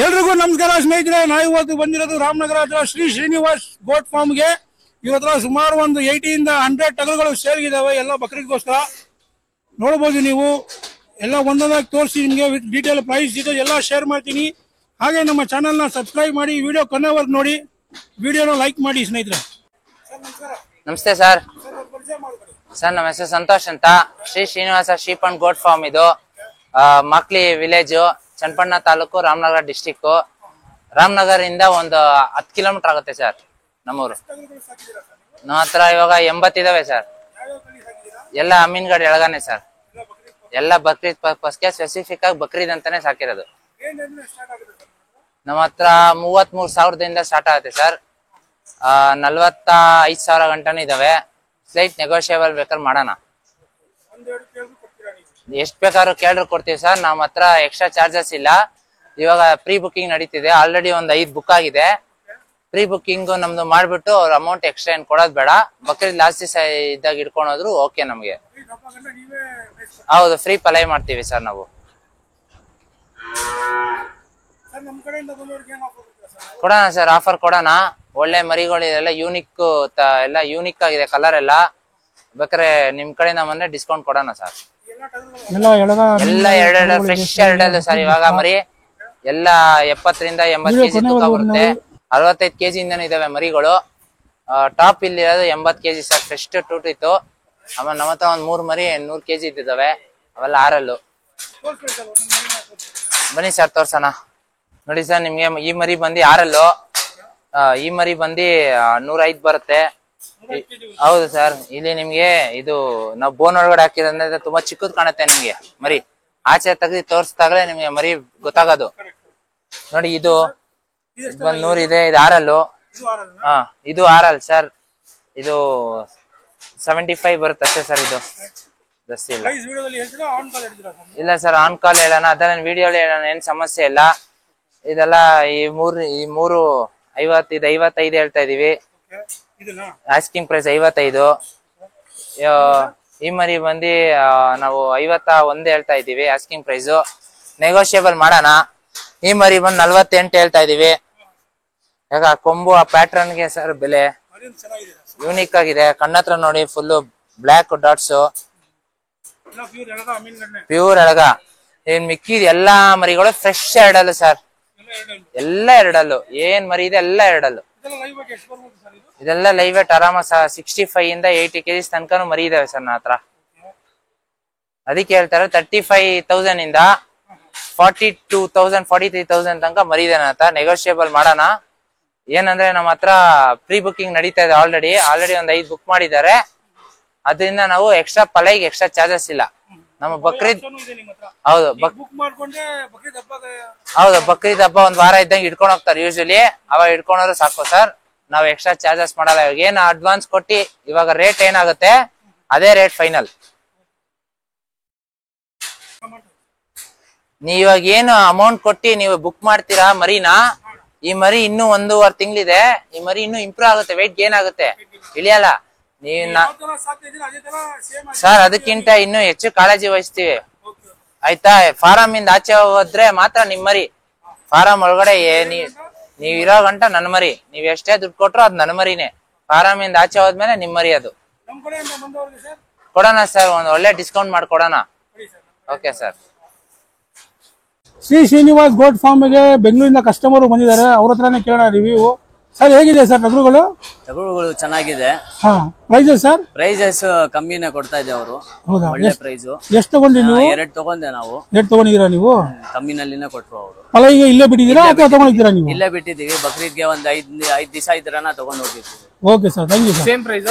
ಎಲ್ರಿಗೂ ನಮಸ್ಕಾರ ಸ್ನೇಹಿತರೆ. ನಾವು ಇವತ್ತು ಬಂದಿರೋದು ರಾಮನಗರ ಹತ್ರ ಶ್ರೀ ಶ್ರೀನಿವಾಸ್ ಗೋಟ್ ಫಾರ್ಮ್ಗೆ. ಇವತ್ತು ಸುಮಾರು ಒಂದು 80 ಇಂದ 100 ಟಗರುಗಳು ಸೇಲ್ಗಿದಾವೆ, ಎಲ್ಲ ಬಕ್ರೀದ್ಗೋಸ್ಕರ. ನೋಡಬಹುದು ನೀವು, ಎಲ್ಲ ಒಂದೊಂದಾಗಿ ತೋರಿಸಿ ನಿಮಗೆ ಡೀಟೇಲ್ ಪ್ರೈಸ್ ಡೀಟೇಲ್ ಎಲ್ಲ ಶೇರ್ ಮಾಡ್ತೀನಿ. ಹಾಗೆ ನಮ್ಮ ಚಾನಲ್ನ ಸಬ್ಸ್ಕ್ರೈಬ್ ಮಾಡಿ, ವಿಡಿಯೋ ಕೊನೆವರೆಗೂ ನೋಡಿ, ವಿಡಿಯೋನ ಲೈಕ್ ಮಾಡಿ ಸ್ನೇಹಿತರೆ. ನಮಸ್ತೆ ಸರ್. ಸರ್ ನಮ್ಮ ಹೆಸರು ಸಂತೋಷ್ ಅಂತ. Shri Srinivasa sheep and goat farm ಇದು. Makli village, Channapatna taluk, Ramanagara district. ರಾಮನಗರ ಇಂದ ಒಂದು 10 ಕಿಲೋಮೀಟರ್ ಆಗುತ್ತೆ ಸರ್ ನಮ್ಮೂರು. ನಮ್ಮ ಹತ್ರ ಇವಾಗ 80 ಇದಾವೆ ಸರ್. ಎಲ್ಲ ಅಮೀನ್ಗಢ ಎಳಗಾನೆ ಸರ್. ಎಲ್ಲ ಬಕ್ರೀದ್ ಪರ್ಪಸ್ಗೆ ಸ್ಪೆಸಿಫಿಕ್ ಆಗಿ ಬಕ್ರೀದ್ ಅಂತಾನೆ ಸಾಕಿರೋದು. ನಮ್ಮ ಹತ್ರ 33,000ದಿಂದ ಸ್ಟಾರ್ಟ್ ಆಗುತ್ತೆ ಸರ್. 45,000 ಗಂಟನೂ ಇದಾವೆ. ಸ್ಲೈಟ್ ನೆಗೋಷಿಯಬಲ್ ಬೇಕಾದ್ರೆ ಮಾಡೋಣ. ಎಷ್ಟು ಬೇಕಾದ್ರೂ ಕೇಳ್ರು ಕೊಡ್ತೀವಿ ಸರ್. ನಮ್ಮ ಹತ್ರ ಎಕ್ಸ್ಟ್ರಾ ಚಾರ್ಜಸ್ ಇಲ್ಲ. ಇವಾಗ ಪ್ರೀ ಬುಕಿಂಗ್ ನಡೀತಿದೆ. ಆಲ್ರೆಡಿ ಒಂದು 5 ಬುಕ್ ಆಗಿದೆ. ಪ್ರೀ ಬುಕಿಂಗ್ ನಮ್ದು ಮಾಡ್ಬಿಟ್ಟು ಅವ್ರ ಅಮೌಂಟ್ ಎಕ್ಸ್ಟ್ರಾ ಏನ್ ಕೊಡೋದು ಬೇಡ. ಬಕ್ರೀದ್ ಲಾಸ್ಟ್ ದಿವಸ ಇದ್ದಾಗ ಇಟ್ಕೊಂಡ್ರು ಓಕೆ ನಮ್ಗೆ. ಹೌದು, ಫ್ರೀ ಪಲೈ ಮಾಡ್ತೀವಿ ಸರ್ ನಾವು. ಕೊಡೋಣ ಸರ್, ಆಫರ್ ಕೊಡೋಣ. ಒಳ್ಳೆ ಮರಿಗಳು ಎಲ್ಲ ಯೂನಿಕ್, ಎಲ್ಲ ಯೂನಿಕ್ ಆಗಿದೆ ಕಲರ್ ಎಲ್ಲ. ಬೇಕಾದ್ರೆ ನಿಮ್ ಕಡೆಯಿಂದ ಬಂದ್ರೆ ಡಿಸ್ಕೌಂಟ್ ಕೊಡೋಣ ಸರ್. ಎಲ್ಲ ಎರಡು ಫ್ರೆಶ್ ಎರಡಲ್ಲ ಸರ್. ಇವಾಗ ಮರಿ ಎಲ್ಲ 70 ರಿಂದ 80 ಕೆಜಿ ತೂಕ ಬರುತ್ತೆ. 65 ಕೆಜಿ ಇಂದನೂ ಇದಾವೆ ಮರಿಗಳು. ಟಾಪ್ ಇಲ್ಲಿ ಇರೋದು 80 ಕೆಜಿ ಸರ್. ಫ್ರೆಶ್ ಟೂಟಿತ್ತು. ಆಮೇಲೆ ನಮ್ಮ ಹತ್ರ ಒಂದ್ 3 ಮರಿ 100 ಕೆಜಿ ಇದ್ದಿದ್ದಾವೆ. ಅವೆಲ್ಲ ಆರಲ್ಲು. ಬನ್ನಿ ಸರ್ ತೋರ್ಸೋಣ. ನೋಡಿ ಸರ್, ನಿಮ್ಗೆ ಈ ಮರಿ ಬಂದು ಆರಲ್ಲು. ಈ ಮರಿ ಬಂದು 105 ಬರುತ್ತೆ. ಹೌದು ಸರ್. ಇಲ್ಲಿ ನಿಮ್ಗೆ ಇದು ನಾವು ಬೋನ್ ಒಳಗಡೆ ಹಾಕಿರೋದ್ರಿಂದ ತುಂಬಾ ಚಿಕ್ಕದ್ ಕಾಣುತ್ತೆ ನಿಮ್ಗೆ ಮರಿ. ಆಚೆ ತೆಗ್ದು ತೋರಿಸಿದಾಗಲೇ ನಿಮ್ಗೆ ಮರಿ ಗೊತ್ತಾಗೋದು. ನೋಡಿ, ಇದು ಬಂದ್ 100 ಇದೆ. ಇದು ಆರಲ್ಲು. ಇದು ಆರಲ್ ಸರ್. ಇದು 75 ಬರುತ್ತೆ ಅಷ್ಟೇ ಸರ್. ಇದು ಜಾಸ್ತಿ ಇಲ್ಲ. ಇಲ್ಲ ಸರ್, ಆನ್ ಕಾಲ್ ಹೇಳೋಣ, ಅದನ್ನ ವಿಡಿಯೋ ಹೇಳೋಣ, ಏನ್ ಸಮಸ್ಯೆ ಇಲ್ಲ. ಇದೆಲ್ಲ ಈ ಮೂರು 50, ಇದು 55 ಹೇಳ್ತಾ ಇದೀವಿ. Asking price 55. ಈ ಮರಿ ಬಂದು ನಾವು 51 ಹೇಳ್ತಾ ಇದೀವಿ ಆಸ್ಕಿಂಗ್ ಪ್ರೈಸ್. ನೆಗೋಷಿಯಬಲ್ ಮಾಡೋಣ. ಈ ಮರಿ ಬಂದು 48 ಹೇಳ್ತಾ ಇದೀವಿ. ಯಾಕ ಕೊಂಬು ಆ ಪ್ಯಾಟ್ರನ್ ಗೆ ಸರ್ ಬೆಲೆ ಯೂನಿಕ್ ಆಗಿದೆ. ಕಣ್ಣತ್ರ ನೋಡಿ, ಫುಲ್ ಬ್ಲಾಕ್ ಡಾಟ್ಸ್, ಪ್ಯೂರ್ ಎಳಗ. ಏನ್ ಮಿಕ್ಕಿದ ಎಲ್ಲಾ ಮರಿಗಳು ಫ್ರೆಶ್ ಎರಡಲ್ಲು ಸರ್. ಎಲ್ಲ ಎರಡಲ್ಲು. ಏನ್ ಮರಿ ಇದೆ ಎಲ್ಲ ಎರಡಲ್ಲು. ಇದೆಲ್ಲ ಲೈವ್ ವೇಟ್ ಆರಾಮ 65 ಇಂದ 80 ಕೆಜಿ ತನಕ ಮರಿ ಇದಾವೆ ಸರ್ ನನ್ನ ಹತ್ರ. ಅದಕ್ಕೆ ಹೇಳ್ತಾರೆ 35,000 ಇಂದ 42,000 43,000 ತನಕ ಮರಿ ಇದೆ ನನ್ನ ಹತ್ರ. ನೆಗೋಷಿಯಬಲ್ ಮಾಡೋಣ. ಏನಂದ್ರೆ ನಮ್ಮ ಹತ್ರ ಪ್ರೀ ಬುಕಿಂಗ್ ನಡೀತಾ ಇದೆ. ಆಲ್ರೆಡಿ ಒಂದು 5 ಬುಕ್ ಮಾಡಿದ್ದಾರೆ. ಅದರಿಂದ ನಾವು ಎಕ್ಸ್ಟ್ರಾ ಪಲೈಗೆ ಎಕ್ಸ್ಟ್ರಾ ಚಾರ್ಜಸ್ ಇಲ್ಲ. ನಮ್ಮ ಬಕ್ರೀದ್, ಹೌದು ಬಕ್ರೀದ್ ಹಬ್ಬ ಒಂದ್ ವಾರ ಇದ್ದಂಗೆ ಇಟ್ಕೊಂಡು ಹೋಗ್ತಾರೆ ಯೂಶಲಿ. ಅವಾಗ ಇಟ್ಕೊಂಡ್ರು ಸಾಕು ಸರ್. ನಾವು ಎಕ್ಸ್ಟ್ರಾ ಚಾರ್ಜಸ್ ಮಾಡಲ್ಲ. ಇವಾಗ ಏನು ಅಡ್ವಾನ್ಸ್ ಕೊಟ್ಟಿ ಇವಾಗ ರೇಟ್ ಏನಾಗುತ್ತೆ ಅದೇ ರೇಟ್ ಫೈನಲ್. ನೀವ್ ಇವಾಗ ಏನು ಅಮೌಂಟ್ ಕೊಟ್ಟಿ ನೀವು ಬುಕ್ ಮಾಡ್ತೀರಾ ಮರಿನಾ, ಈ ಮರಿ ಇನ್ನೂ 1.5 ತಿಂಗಳಿದೆ. ಈ ಮರಿ ಇನ್ನೂ ಇಂಪ್ರೂವ್ ಆಗುತ್ತೆ, ವೆಯ್ಟ್ ಗೇನ್ ಆಗುತ್ತೆ, ಇಳಿಯಲ್ಲ. ಸರ್ ಅದಕ್ಕಿಂತ ಇನ್ನೂ ಹೆಚ್ಚು ಕಾಳಜಿ ವಹಿಸ್ತೀವಿ ಆಯ್ತಾ. ಫಾರಂ ಇಂದ ಆಚೆ ಹೋದ್ರೆ ಮಾತ್ರ ನಿಮ್ ಮರಿ. ಫಾರಂ ಒಳಗಡೆ ನೀವ್ ಇರೋ ಗಂಟ ನನ್ನ ಮರಿ. ನೀವ್ ಎಷ್ಟೇ ದುಡ್ಡು ಕೊಟ್ರು ಅದ್ ನನ್ನ ಮರಿನೇ. ಫಾರಂ ಇಂದ ಆಚೆ ಹೋದ್ಮೇಲೆ ನಿಮ್ ಮರಿ ಅದು. ಕೊಡೋಣ ಸರ್, ಒಂದ್ ಒಳ್ಳೆ ಡಿಸ್ಕೌಂಟ್ ಮಾಡ್ಕೊಡೋಣ. Okay sir. Shri Srinivas goat ಫಾರ್ಮ್ಗೆ ಬೆಂಗಳೂರಿಂದ ಕಸ್ಟಮರ್ ಬಂದಿದ್ದಾರೆ. ಅವ್ರ ಹತ್ರನೇ ಕೇಳೋಣ ರಿವ್ಯೂ. ಸರ್ ಹೇಗಿದೆ ಸರ್ ಟಗರುಗಳು? ಟಗರುಗಳು ಚೆನ್ನಾಗಿದೆ. Prices sir? ಪ್ರೈಸಸ್ ಕಮ್ಮಿನೇ ಕೊಡ್ತಾ ಇದ್ದೆ ಅವರು. ಒಳ್ಳೆ ಪ್ರೈಸ್. ಎಷ್ಟು ತಗೊಂಡ್ರಿ ನೀವು? 2 ತಗೊಂಡೆ ನಾವು. 2 ತಗೊಂಡಿದ್ದೀರಾ ನೀವು? ಕಮ್ಮಿನಲ್ಲಿನೇ ಕೊಟ್ರು ಅವರು. ಪಲೈಗೆ ಇಲ್ಲೇ ಬಿಟ್ಟಿದ್ದೀರಾ ಅಥವಾ ತಗೊಂಡಿದ್ದೀರಾ ನೀವು? ಇಲ್ಲೇ ಬಿಟ್ಟಿದ್ದೀವಿ. ಬಕ್ರೀದ್ಗೆ ಒಂದು 5 ದಿವಸ ಇದ್ರನ ತಗೊಂಡು ಹೋಗಿದ್ವಿ. Okay sir, thank you sir. Same price.